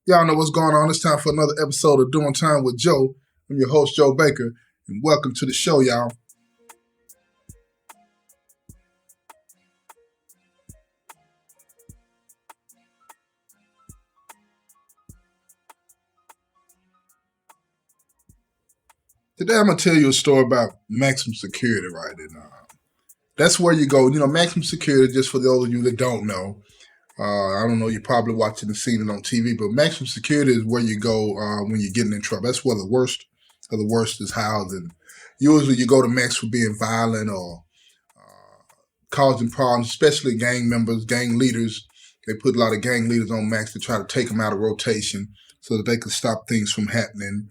Y'all know what's going on. It's time for another episode of Doing Time with Joe. I'm your host, Joe Baker, and welcome to the show, y'all. Today I'm going to tell you a story about maximum security, right? And that's where you go. Maximum security, just for those of you that don't know, I don't know, you're probably watching and seeing it on TV, but maximum security is where you go when you're getting in trouble. That's where the worst of the worst is housed. And usually you go to max for being violent or causing problems, especially gang members, gang leaders. They put a lot of gang leaders on max to try to take them out of rotation so that they can stop things from happening.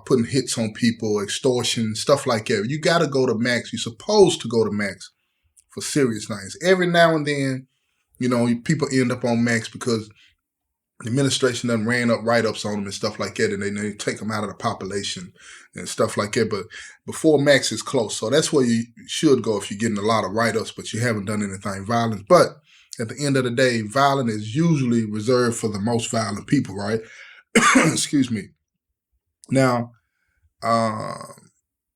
Putting hits on people, extortion, stuff like that. You got to go to max. You're supposed to go to max for serious things. Every now and then, people end up on max because the administration done ran up write-ups on them and stuff like that, and they take them out of the population and stuff like that. But before max is close, so that's where you should go if you're getting a lot of write-ups, but you haven't done anything violent. But at the end of the day, violent is usually reserved for the most violent people, right? Excuse me. Now, uh,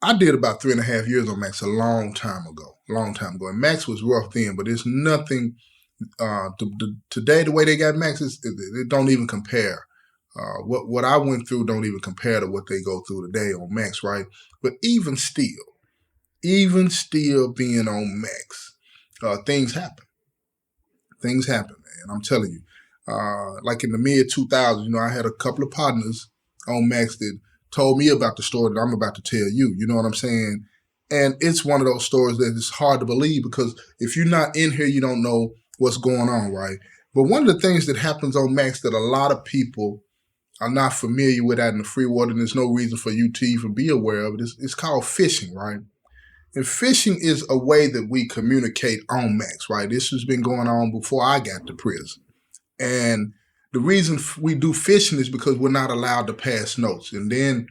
I did about 3.5 years on max a long time ago, and max was rough then, but it's nothing. Today, the way they got max, it don't even compare. What I went through don't even compare to what they go through today on max, right? But even still being on max, things happen. Things happen, man. I'm telling you. Like in the mid 2000s, I had a couple of partners on max that told me about the story that I'm about to tell you. You know what I'm saying? And it's one of those stories that is hard to believe because if you're not in here, you don't know what's going on, right? But one of the things that happens on max that a lot of people are not familiar with out in the free water, and there's no reason for you to even be aware of it, it's called fishing, right? And fishing is a way that we communicate on max, right? This has been going on before I got to prison. And the reason we do fishing is because we're not allowed to pass notes. And then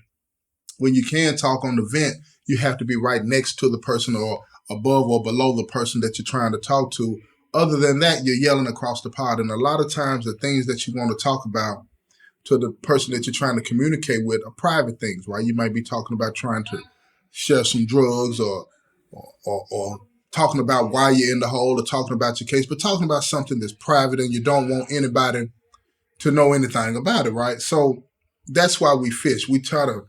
when you can talk on the vent, you have to be right next to the person or above or below the person that you're trying to talk to. Other than that, you're yelling across the pod. And a lot of times the things that you want to talk about to the person that you're trying to communicate with are private things, right? You might be talking about trying to share some drugs or talking about why you're in the hole or talking about your case, but talking about something that's private and you don't want anybody to know anything about it, right? So that's why we fish. We try to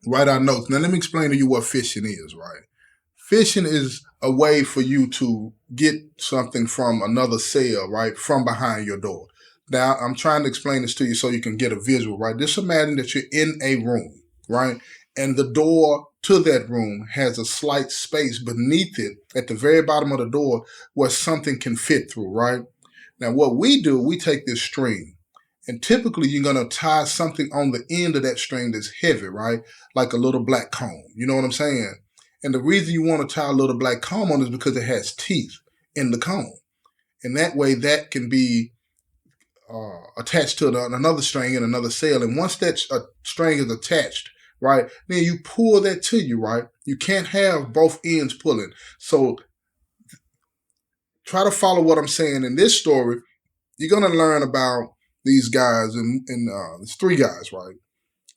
write our notes. Now, let me explain to you what fishing is, right? Fishing is a way for you to get something from another cell, right, from behind your door. Now, I'm trying to explain this to you so you can get a visual, right? Just imagine that you're in a room, right? And the door to that room has a slight space beneath it at the very bottom of the door where something can fit through, right? Now, what we do, we take this string, and typically you're going to tie something on the end of that string that's heavy, right? Like a little black comb. You know what I'm saying? And the reason you want to tie a little black comb on is because it has teeth in the comb. And that way that can be attached to another string in another cell. And once that string is attached, right, then you pull that to you, right? You can't have both ends pulling. So try to follow what I'm saying in this story. You're going to learn about these guys, and there's three guys, right?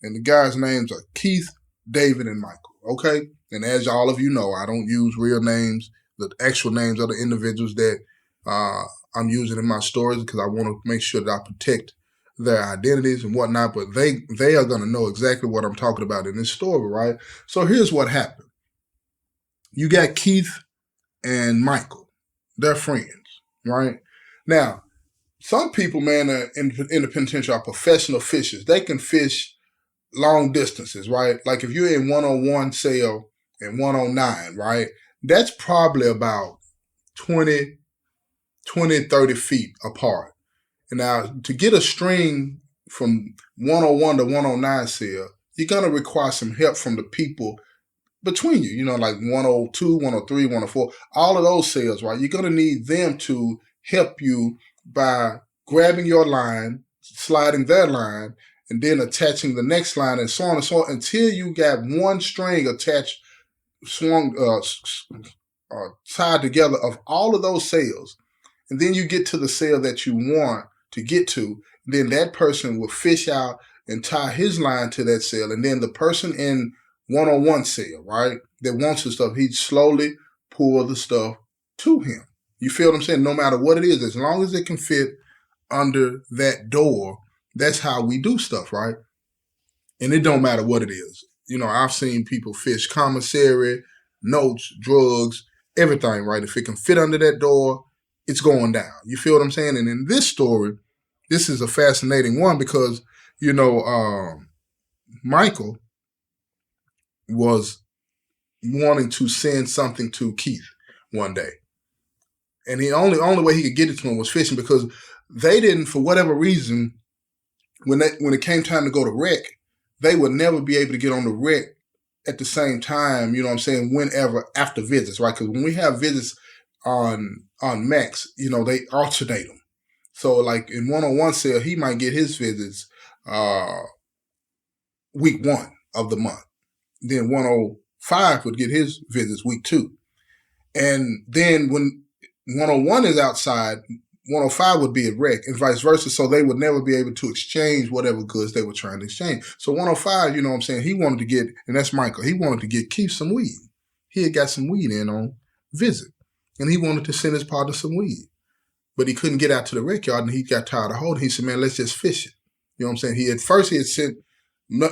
And the guys' names are Keith, David, and Michael, okay? And as all of you know, I don't use real names, the actual names of the individuals that I'm using in my stories because I want to make sure that I protect their identities and whatnot, but they are going to know exactly what I'm talking about in this story, right? So here's what happened. You got Keith and Michael. They're friends, right? Now, some people, man, in the penitentiary are professional fishers. They can fish long distances, right? Like if you're in 101 cell and 109, right? That's probably about 20, 30 feet apart. And now to get a string from 101 to 109 cell, you're going to require some help from the people between you, like 102, 103, 104, all of those cells, right? You're going to need them to help you by grabbing your line, sliding their line, and then attaching the next line and so on and so on until you got one string attached, tied together of all of those cells. And then you get to the cell that you want to get to. Then that person will fish out and tie his line to that cell. And then the person in one-on-one cell, right, that wants the stuff, he'd slowly pull the stuff to him. You feel what I'm saying? No matter what it is, as long as it can fit under that door, that's how we do stuff, right? And it don't matter what it is. You know, I've seen people fish commissary, notes, drugs, everything, right? If it can fit under that door, it's going down. You feel what I'm saying? And in this story, this is a fascinating one because, you know, Michael was wanting to send something to Keith one day. And the only way he could get it to him was fishing, because they didn't, for whatever reason, when it came time to go to rec, they would never be able to get on the rec at the same time, you know what I'm saying, whenever after visits, right? Because when we have visits on Max, you know, they alternate them. So like in one-on-one sale, he might get his visits week 1 of the month. Then 105 would get his visits week 2. And then when 101 is outside, 105 would be at rec and vice versa. So they would never be able to exchange whatever goods they were trying to exchange. So 105, you know what I'm saying, he wanted to get, and that's Michael, he wanted to get Keith some weed. He had got some weed in on visit. And he wanted to send his partner some weed. But he couldn't get out to the rec yard, and he got tired of holding. He said, man, let's just fish it. You know what I'm saying? He had sent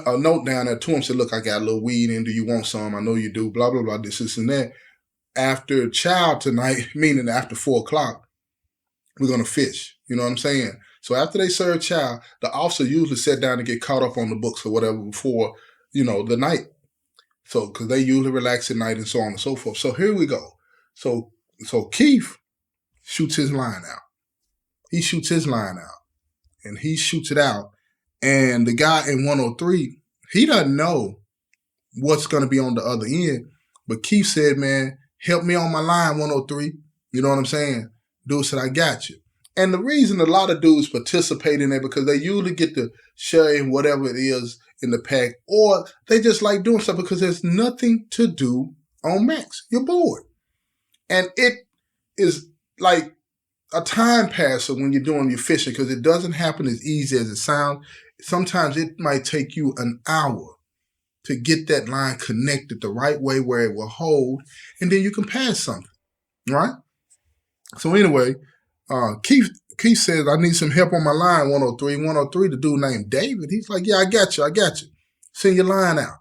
a note down there to him, said, look, I got a little weed in. Do you want some? I know you do. Blah, blah, blah, this and that. After chow tonight, meaning after 4 o'clock, we're going to fish. You know what I'm saying? So after they serve chow, the officer usually sat down and get caught up on the books or whatever before, you know, the night. So, because they usually relax at night and so on and so forth. So here we go. So Keith shoots his line out. He shoots his line out. And he shoots it out. And the guy in 103, he doesn't know what's going to be on the other end. But Keith said, man, help me on my line, 103. You know what I'm saying? Dude said, I got you. And the reason a lot of dudes participate in it because they usually get to share in whatever it is in the pack, or they just like doing stuff because there's nothing to do on Max. You're bored. And it is like a time passer when you're doing your fishing because it doesn't happen as easy as it sounds. Sometimes it might take you an hour to get that line connected the right way where it will hold, and then you can pass something, right? So anyway, Keith says, I need some help on my line, 103. 103, the dude named David, he's like, yeah, I got you. Send your line out.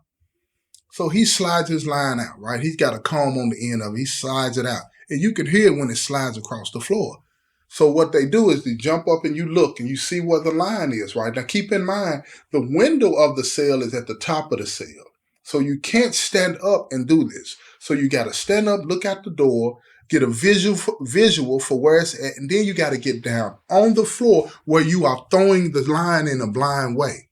So he slides his line out, right? He's got a comb on the end of it. He slides it out. And you can hear it when it slides across the floor. So what they do is they jump up and you look and you see where the line is, right? Now keep in mind, the window of the cell is at the top of the cell. So you can't stand up and do this. So you got to stand up, look out the door, get a visual for where it's at, and then you got to get down on the floor where you are throwing the line in a blind way.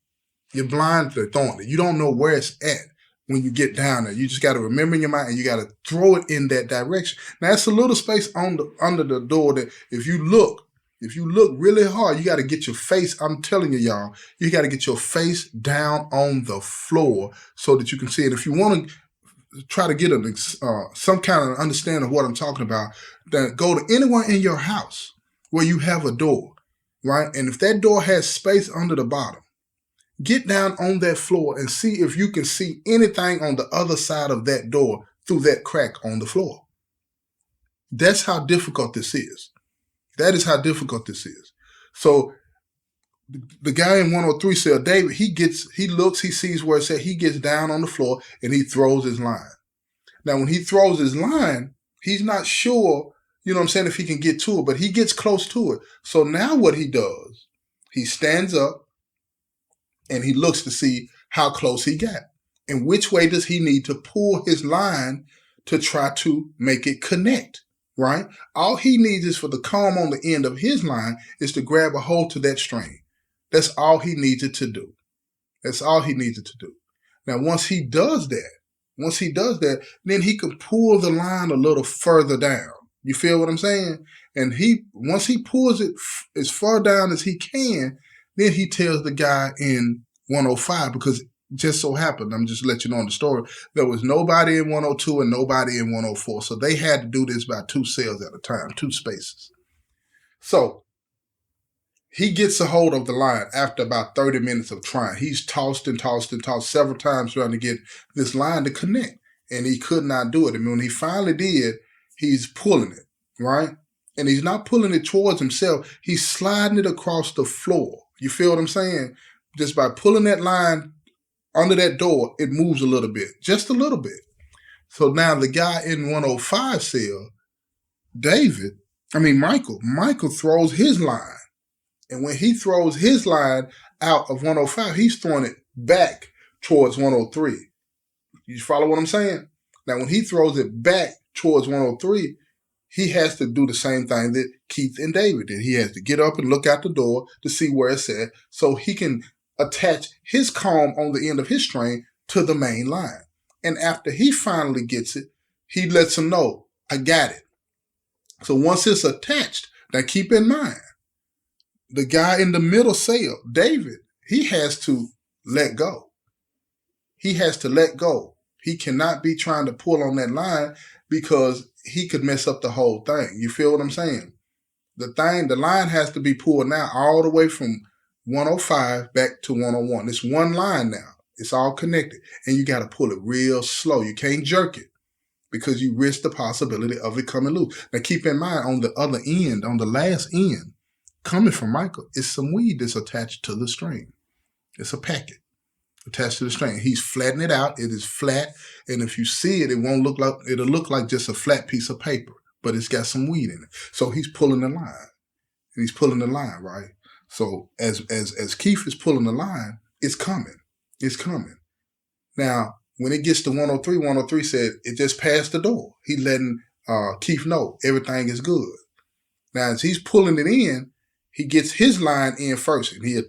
You're blind to throwing it. You don't know where it's at when you get down there. You just got to remember in your mind and you got to throw it in that direction. Now, it's a little space under the door that if you look really hard, you got to get your face, I'm telling you, y'all, you got to get your face down on the floor so that you can see it. If you want to try to get some kind of understanding of what I'm talking about, then go to anywhere in your house where you have a door, right? And if that door has space under the bottom, get down on that floor and see if you can see anything on the other side of that door through that crack on the floor. That's how difficult this is. That is how difficult this is. So the guy in 103 said, David, he looks, he sees where it's at, he gets down on the floor and he throws his line. Now, when he throws his line, he's not sure, you know what I'm saying, if he can get to it, but he gets close to it. So now what he does, he stands up and he looks to see how close he got. And which way does he need to pull his line to try to make it connect, right? All he needs is for the comb on the end of his line is to grab a hold to that string. That's all he needed to do. That's all he needed to do. Now, once he does that, then he can pull the line a little further down. You feel what I'm saying? And once he pulls it as far down as he can, then he tells the guy in 105, because just so happened, I'm just letting you know the story, there was nobody in 102 and nobody in 104. So they had to do this by 2 cells at a time, 2 spaces. So He gets a hold of the line after about 30 minutes of trying. He's tossed and tossed and tossed several times trying to get this line to connect, and he could not do it. And when he finally did, he's pulling it, right? And he's not pulling it towards himself. He's sliding it across the floor. You feel what I'm saying? Just by pulling that line under that door, it moves a little bit, just a little bit. So now the guy in 105 cell, Michael throws his line. And when he throws his line out of 105, he's throwing it back towards 103. You follow what I'm saying? Now, when he throws it back towards 103, he has to do the same thing that Keith and David did. He has to get up and look out the door to see where it's at so he can attach his comb on the end of his string to the main line. And after he finally gets it, he lets him know, I got it. So once it's attached, now keep in mind, the guy in the middle cell, David, he has to let go. He has to let go. He cannot be trying to pull on that line because he could mess up the whole thing. You feel what I'm saying? The line has to be pulled now all the way from 105 back to 101. It's one line now. It's all connected. And you got to pull it real slow. You can't jerk it because you risk the possibility of it coming loose. Now keep in mind, on the other end, on the last end, coming from Michael, is some weed that's attached to the string. It's a packet attached to the string. He's flattening it out. It is flat. And if you see it, it'll look like just a flat piece of paper, but it's got some weed in it. So he's pulling the line. And he's pulling the line, right? So as Keith is pulling the line, it's coming. It's coming. Now, when it gets to 103 said it just passed the door. He letting Keith know everything is good. Now, as he's pulling it in, he gets his line in first. And he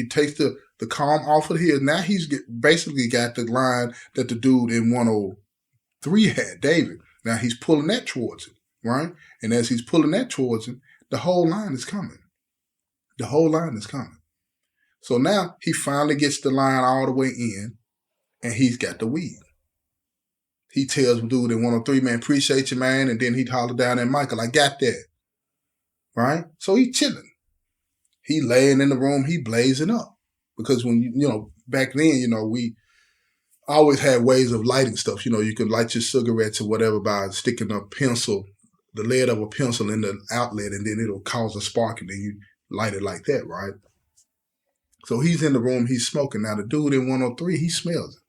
takes the comb off of his. Now he's basically got the line that the dude in 103 had, David. Now he's pulling that towards him, right? And as he's pulling that towards him, the whole line is coming. The whole line is coming. So now he finally gets the line all the way in, and he's got the weed. He tells the dude in 103, man, appreciate you, man. And then he'd holler down at Michael, I got that. Right? So he's chilling. He laying in the room, he blazing up. Because when, back then, we always had ways of lighting stuff. You could light your cigarettes or whatever by sticking a pencil, the lead of a pencil in the outlet, and then it'll cause a spark, and then you light it like that, right? So he's in the room, he's smoking. Now the dude in 103, he smells it.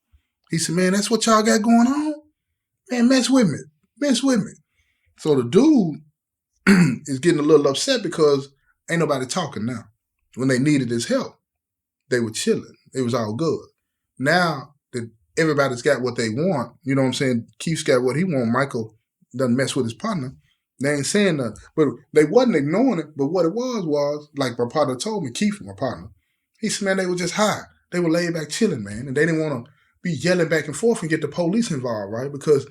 He said, man, that's what y'all got going on? Man, mess with me. Mess with me. So the dude is getting a little upset because ain't nobody talking now. When they needed his help, they were chilling. It was all good. Now that everybody's got what they want, you know what I'm saying? Keith's got what he want. Michael doesn't mess with his partner. They ain't saying nothing. But they wasn't ignoring it. But what it was, like my partner told me, Keith, my partner, he said, man, they were just high. They were laid back chilling, man. And they didn't want to be yelling back and forth and get the police involved, right? Because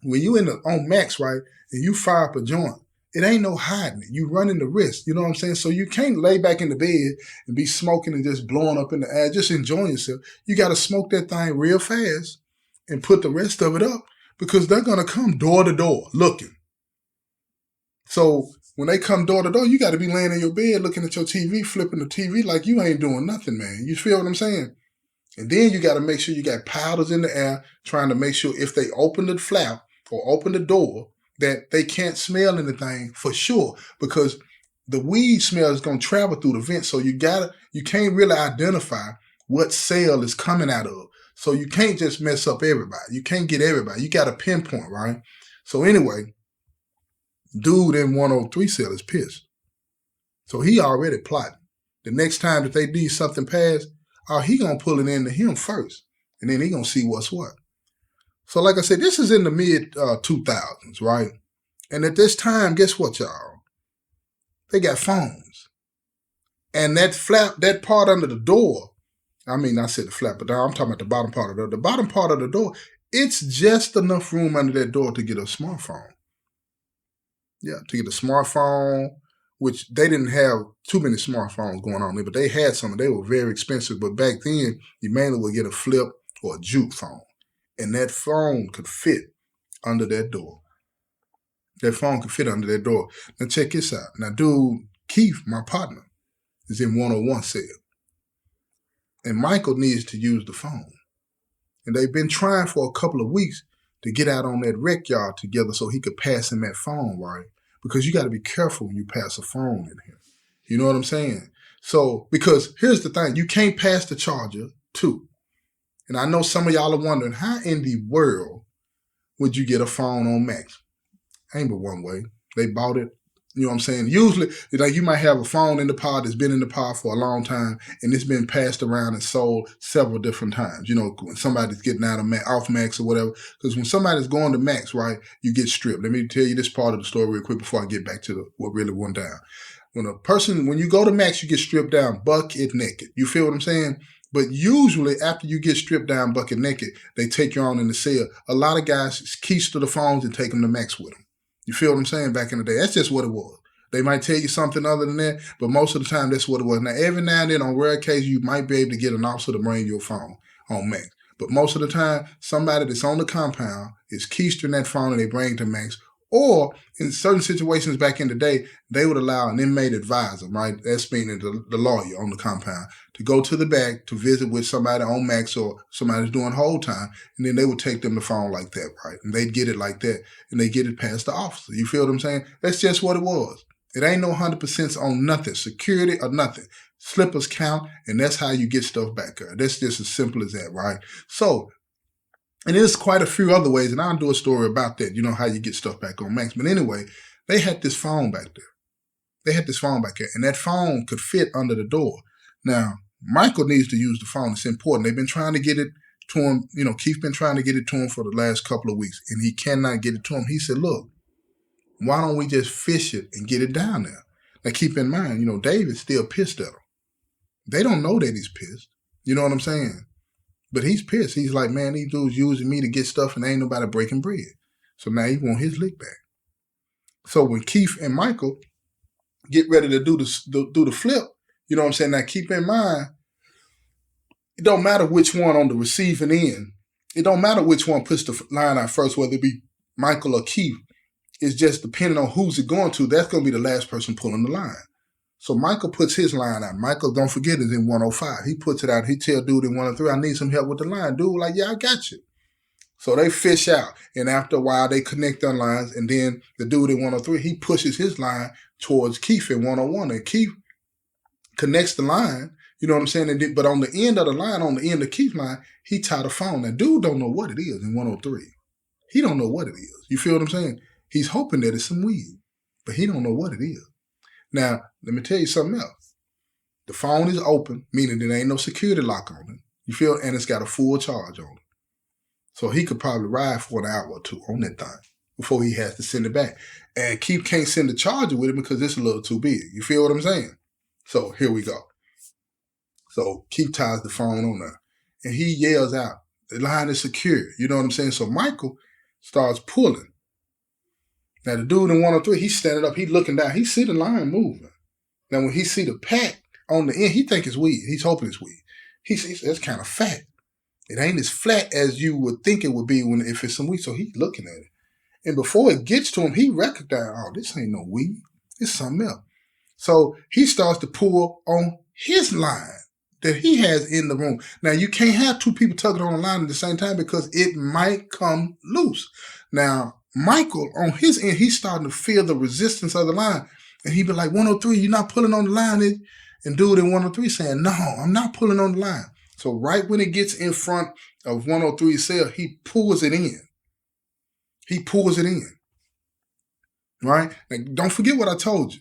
when you on max, right, and you fire up a joint, it ain't no hiding it. You running the risk, you know what I'm saying? So you can't lay back in the bed and be smoking and just blowing up in the air, just enjoying yourself. You got to smoke that thing real fast and put the rest of it up because they're going to come door to door looking. So when they come door to door, you got to be laying in your bed looking at your TV, flipping the TV like you ain't doing nothing, man. You feel what I'm saying? And then you got to make sure you got powders in the air, trying to make sure if they open the flap or open the door, that they can't smell anything for sure, because the weed smell is going to travel through the vent. So you can't really identify what cell is coming out of. So you can't just mess up everybody. You can't get everybody. You got to pinpoint, right? So anyway, dude in 103 cell is pissed. So he already plotting. The next time that they need something passed, he going to pull it into him first. And then he going to see what's what. So like I said, this is in the mid-2000s, right? And at this time, guess what, y'all? They got phones. And that flap, that part under the door, I said the flap, but I'm talking about the bottom part of the door. The bottom part of the door, it's just enough room under that door to get a smartphone. Yeah, to get a smartphone, which they didn't have too many smartphones going on there, but they had some, and they were very expensive. But back then, you mainly would get a flip or a juke phone. And that phone could fit under that door. That phone could fit under that door. Now check this out. Now, dude Keith, my partner, is in 101 cell. And Michael needs to use the phone. And they've been trying for a couple of weeks to get out on that rec yard together so he could pass him that phone, right? Because you got to be careful when you pass a phone in here. You know what I'm saying? So, because here's the thing, you can't pass the charger too. And I know some of y'all are wondering, how in the world would you get a phone on Max? Ain't but one way. They bought it. You know what I'm saying? Usually, like, you might have a phone in the pod that's been in the pod for a long time, and it's been passed around and sold several different times. You know, when somebody's getting out of off Max or whatever. Because when somebody's going to Max, right, you get stripped. Let me tell you this part of the story real quick before I get back to what really went down. When you go to Max, you get stripped down bucket naked. You feel what I'm saying? But usually after you get stripped down bucket naked, they take you on in the cell. A lot of guys keister the phones and take them to Max with them. You feel what I'm saying? Back in the day, that's just what it was. They might tell you something other than that, but most of the time, that's what it was. Now, every now and then, on rare occasions, you might be able to get an officer to bring your phone on Max. But most of the time, somebody that's on the compound is keistering that phone and they bring it to Max. Or in certain situations back in the day, they would allow an inmate advisor, right? That's meaning the lawyer on the compound, to go to the back to visit with somebody on Max or somebody that's doing hold time. And then they would take them the phone like that, right? And they'd get it like that. And they get it past the officer. You feel what I'm saying? That's just what it was. It ain't no 100% on nothing, security or nothing. Slippers count, and that's how you get stuff back there. That's just as simple as that, right? So, and there's quite a few other ways, and I'll do a story about that, you know, how you get stuff back on Max. But anyway, they had this phone back there. And that phone could fit under the door. Now, Michael needs to use the phone. It's important. They've been trying to get it to him. You know, Keith been trying to get it to him for the last couple of weeks, and he cannot get it to him. He said, look, why don't we just fish it and get it down there? Now, keep in mind, you know, David's still pissed at him. They don't know that he's pissed. You know what I'm saying? But he's pissed. He's like, man, these dudes using me to get stuff and ain't nobody breaking bread. So now he want his lick back. So when Keith and Michael get ready to do the flip, you know what I'm saying? Now keep in mind, it don't matter which one on the receiving end. It don't matter which one puts the line out first, whether it be Michael or Keith. It's just depending on who's it going to. That's going to be the last person pulling the line. So Michael puts his line out. Michael, don't forget, is in 105. He puts it out. He tell dude in 103, I need some help with the line. Dude like, yeah, I got you. So they fish out. And after a while, they connect their lines. And then the dude in 103, he pushes his line towards Keith in 101. And Keith connects the line, you know what I'm saying? But on the end of the line, on the end of Keith's line, he tied a phone. Now, dude don't know what it is in 103. He don't know what it is. You feel what I'm saying? He's hoping that it's some weed, but he don't know what it is. Now, let me tell you something else. The phone is open, meaning there ain't no security lock on it. You feel? And it's got a full charge on it. So he could probably ride for an hour or two on that thing before he has to send it back. And Keith can't send the charger with it because it's a little too big. You feel what I'm saying? So here we go. So Keith ties the phone on there. And he yells out, the line is secure. You know what I'm saying? So Michael starts pulling. Now, the dude in 103, he's standing up, he's looking down. He see the line moving. Now, when he see the pack on the end, he think it's weed. He's hoping it's weed. He says, that's kind of fat. It ain't as flat as you would think it would be if it's some weed. So he's looking at it. And before it gets to him, he recognizes, oh, this ain't no weed. It's something else. So he starts to pull on his line that he has in the room. Now, you can't have two people tugging on the line at the same time because it might come loose. Now, Michael, on his end, he's starting to feel the resistance of the line. And he be like, 103, you're not pulling on the line. And dude in 103 saying, no, I'm not pulling on the line. So right when it gets in front of 103's cell, he pulls it in. He pulls it in. Right? Now, don't forget what I told you.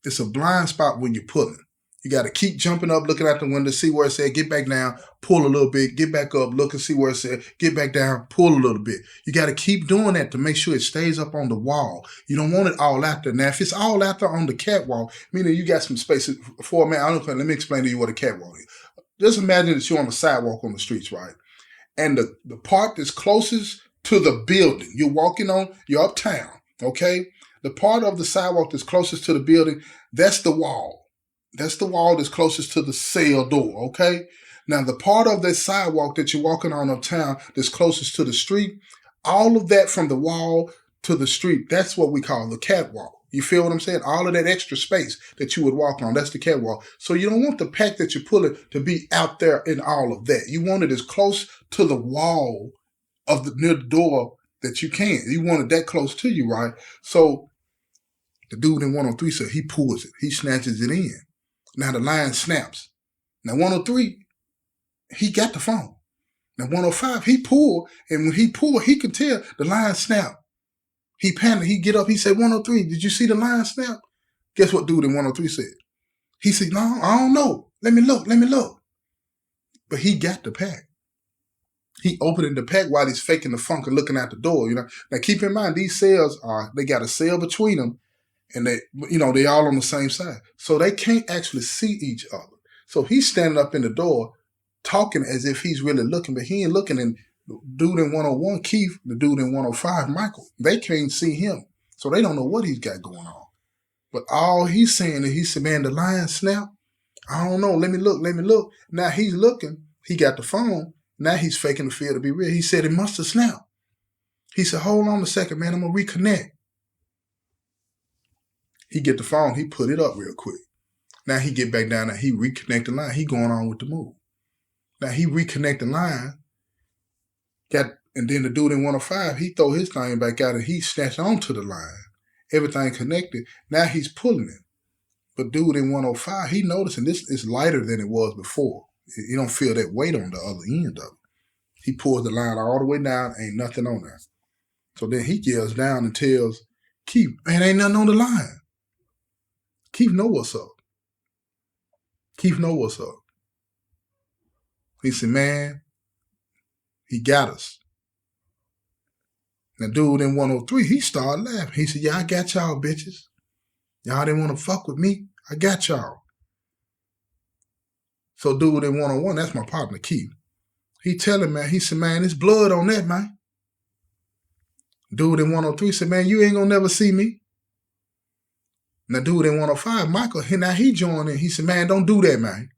It's a blind spot when you're pulling. You got to keep jumping up, looking out the window, see where it said, get back down, pull a little bit, get back up, look and see where it said, get back down, pull a little bit. You got to keep doing that to make sure it stays up on the wall. You don't want it all out there. Now, if it's all out there on the catwalk, meaning you got some space for a man, let me explain to you what a catwalk is. Just imagine that you're on the sidewalk on the streets, right? And the part that's closest to the building, you're uptown, okay? The part of the sidewalk that's closest to the building, that's the wall. That's the wall that's closest to the cell door, okay? Now, the part of that sidewalk that you're walking on uptown that's closest to the street, all of that from the wall to the street, that's what we call the catwalk. You feel what I'm saying? All of that extra space that you would walk on, that's the catwalk. So you don't want the pack that you're pulling to be out there in all of that. You want it as close to the wall of near the door that you can. You want it that close to you, right? So the dude in 103 said he pulls it. He snatches it in. Now the line snaps. Now 103, he got the phone. Now 105, he pulled, and when he pulled, he could tell the line snapped. He panicked. He get up. He said, 103, did you see the line snap? Guess what dude in 103 said? He said, no, I don't know. Let me look. But he got the pack. He opening the pack while he's faking the funk and looking out the door. Now keep in mind, these cells they got a cell between them, and they all on the same side. So they can't actually see each other. So he's standing up in the door talking as if he's really looking, but he ain't looking. And dude in 101, Keith, the dude in 105, Michael, they can't see him. So they don't know what he's got going on. But all he's saying is, he said, man, the line snapped. I don't know. Let me look. Now he's looking. He got the phone. Now he's faking the fear to be real. He said it must have snapped. He said, hold on a second, man. I'm going to reconnect. He get the phone. He put it up real quick. Now he get back down there. He reconnect the line. He going on with the move. Now he reconnect the line. And then the dude in 105, he throw his thing back out and he snatched onto the line. Everything connected. Now he's pulling it. But dude in 105, he noticing this is lighter than it was before. You don't feel that weight on the other end of it. He pulls the line all the way down, ain't nothing on there. So then he yells down and tells Keith, man, ain't nothing on the line. Keith know what's up. He said, man, he got us. Now, dude in 103, he started laughing. He said, yeah, I got y'all, bitches. Y'all didn't want to fuck with me. I got y'all. So dude in 101, that's my partner, Keith. He telling man, he said, man, there's blood on that, man. Dude in 103 said, man, you ain't gonna never see me. Now, dude in 105, Michael, now he joined in. He said, man, don't do that, man.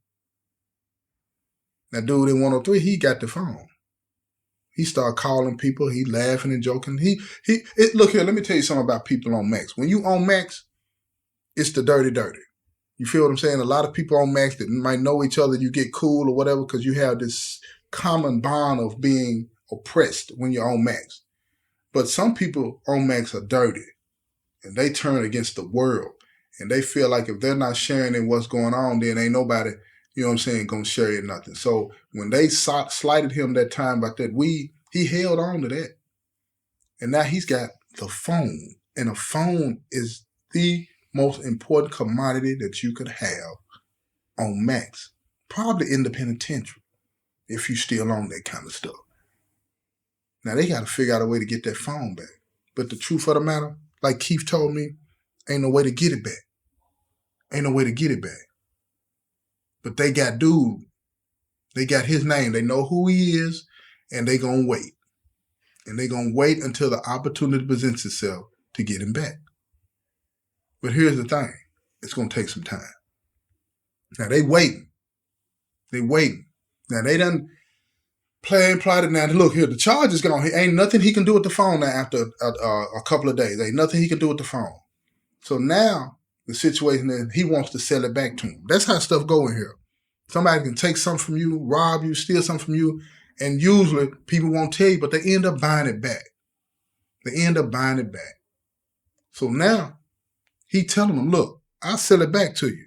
Now, dude in 103, he got the phone. He started calling people. He laughing and joking. Look here, let me tell you something about people on Max. When you on Max, it's the dirty. You feel what I'm saying? A lot of people on Max that might know each other, you get cool or whatever because you have this common bond of being oppressed when you're on Max. But some people on Max are dirty, and they turn against the world. And they feel like if they're not sharing in what's going on, then ain't nobody, you know what I'm saying, gonna share in nothing. So when they slighted him that time about that weed, he held on to that. And now he's got the phone. And a phone is the most important commodity that you could have on Max. Probably in the penitentiary, if you still on that kind of stuff. Now they got to figure out a way to get that phone back. But the truth of the matter, like Keith told me, ain't no way to get it back. But they got dude. They got his name. They know who he is, and they gonna wait. And they gonna wait until the opportunity presents itself to get him back. But here's the thing. It's gonna take some time. Now they waiting. Now they done plotted. Now look here, the charge is gone. Ain't nothing he can do with the phone now after a couple of days. Ain't nothing he can do with the phone. So now the situation is he wants to sell it back to him. That's how stuff go in here. Somebody can take something from you, rob you, steal something from you, and usually people won't tell you, but they end up buying it back. So now he telling them, look, I'll sell it back to you.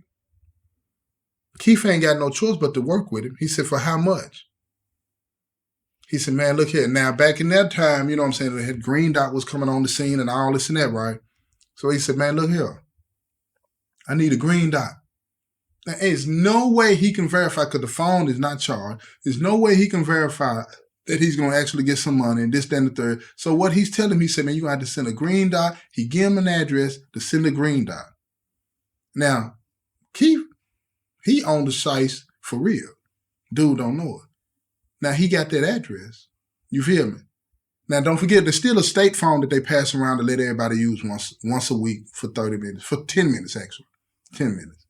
Keith ain't got no choice but to work with him. He said, for how much? He said, man, look here. Now, back in that time, you know what I'm saying, the Green Dot was coming on the scene and all this and that, right? So he said, man, look here. I need a green dot. Now, there's no way he can verify because the phone is not charged. There's no way he can verify that he's going to actually get some money and this, that, and the third. So what he's telling me, he said, man, you're going to have to send a green dot. He gave him an address to send a green dot. Now, Keith, he owned the sites for real. Dude don't know it. Now, he got that address. You feel me? Now, don't forget, there's still a state phone that they pass around to let everybody use once a week for 30 minutes, for 10 minutes, actually. 10 minutes.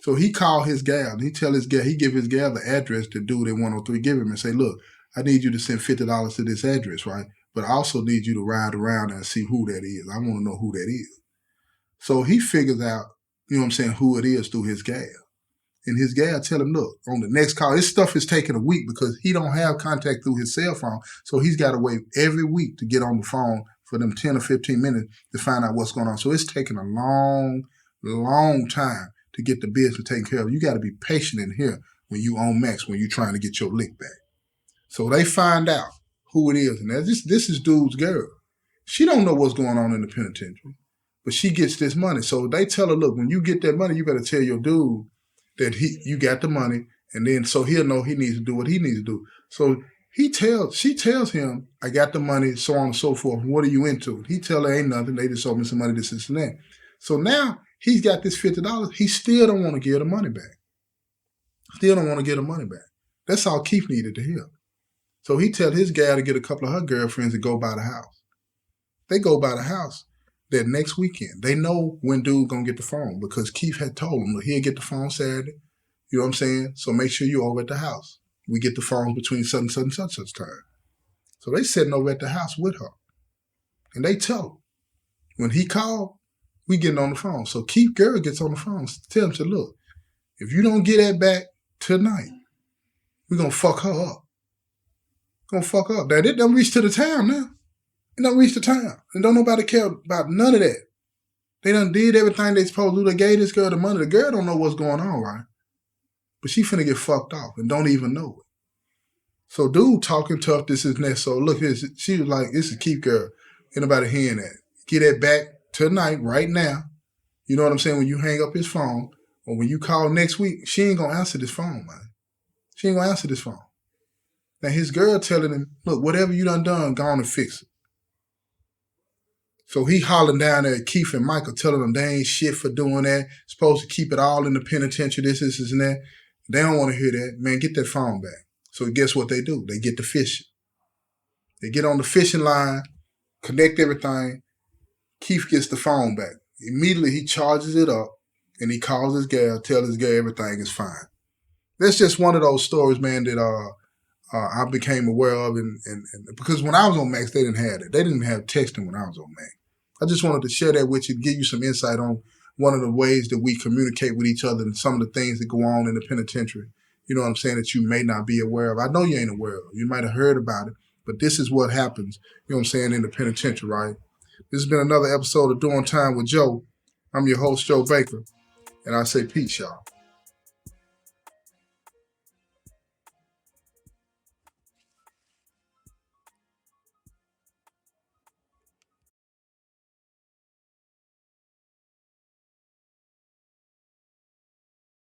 So he called his gal. He give his gal the address to dude at 103 give him and say, look, I need you to send $50 to this address, right? But I also need you to ride around and see who that is. I want to know who that is. So he figures out, you know what I'm saying, who it is through his gal. And his gal tell him, look, on the next call, his stuff is taking a week because he don't have contact through his cell phone. So he's got to wait every week to get on the phone for them 10 or 15 minutes to find out what's going on. So it's taking a long, long time to get the business taken care of. You got to be patient in here when you own Max, when you're trying to get your lick back. So they find out who it is. And this is dude's girl. She don't know what's going on in the penitentiary, but she gets this money. So they tell her, look, when you get that money, you better tell your dude that you got the money, and then so he'll know he needs to do what he needs to do. So she tells him, I got the money, so on and so forth. What are you into? He tell her ain't nothing. They just sold me some money, this and that. So now he's got this $50. He still don't want to give the money back. Still don't want to give the money back. That's all Keith needed to hear. So he tell his gal to get a couple of her girlfriends to go by the house. They go by the house that next weekend. They know when dude gonna get the phone because Keith had told him, look, he'll get the phone Saturday. You know what I'm saying? So make sure you're over at the house. We get the phones between such and such and such time. So they sitting over at the house with her. And they tell her, when he called, we getting on the phone. So Keith girl gets on the phone, tell him, look, if you don't get that back tonight, we're gonna fuck her up. Gonna fuck her up. Now, it done reach to the town now. It done reach the town. And don't nobody care about none of that. They done did everything they supposed to do. They gave this girl the money. The girl don't know what's going on, right? But she finna get fucked off and don't even know it. So dude talking tough, this is next. So look, she was like, this is Keith girl. Ain't nobody hearing that. Get that back tonight, right now. You know what I'm saying? When you hang up his phone or when you call next week, she ain't gonna answer this phone, man. She ain't gonna answer this phone. Now his girl telling him, look, whatever you done, go on and fix it. So he hollering down there at Keith and Michael, telling them they ain't shit for doing that. Supposed to keep it all in the penitentiary, this, and that. They don't want to hear that. Man, get that phone back. So guess what they do? They get to fishing. They get on the fishing line, connect everything. Keith gets the phone back. Immediately he charges it up and he calls his girl, tells his girl everything is fine. That's just one of those stories, man, that I became aware of. And because when I was on Max, they didn't have it. They didn't have texting when I was on Max. I just wanted to share that with you, give you some insight on one of the ways that we communicate with each other and some of the things that go on in the penitentiary. You know what I'm saying, that you may not be aware of. I know you ain't aware of. You might have heard about it, but this is what happens, you know what I'm saying, in the penitentiary, right? This has been another episode of Doing Time with Joe. I'm your host, Joe Baker, and I say peace, y'all.